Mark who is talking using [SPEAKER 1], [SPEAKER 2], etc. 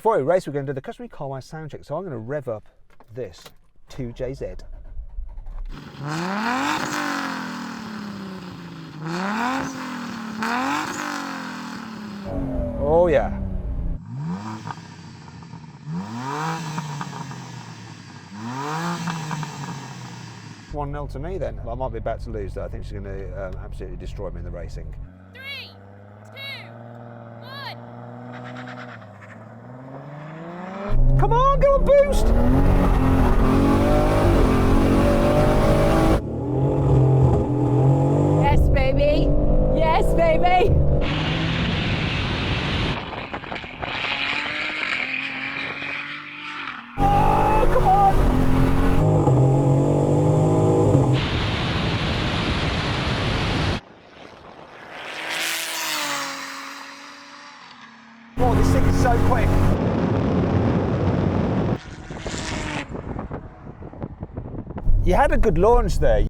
[SPEAKER 1] Before we race, we're going to do the customary Carwise sound check. So I'm going to rev up this 2JZ. Oh yeah. One 0 to me then. I might be about to lose though. I think she's going to absolutely destroy me in the racing.
[SPEAKER 2] 3, 2, 1.
[SPEAKER 1] Come on, go on, boost!
[SPEAKER 2] Yes, baby. Yes, baby.
[SPEAKER 1] Oh, come on! Oh, this thing is so quick. You had a good launch there.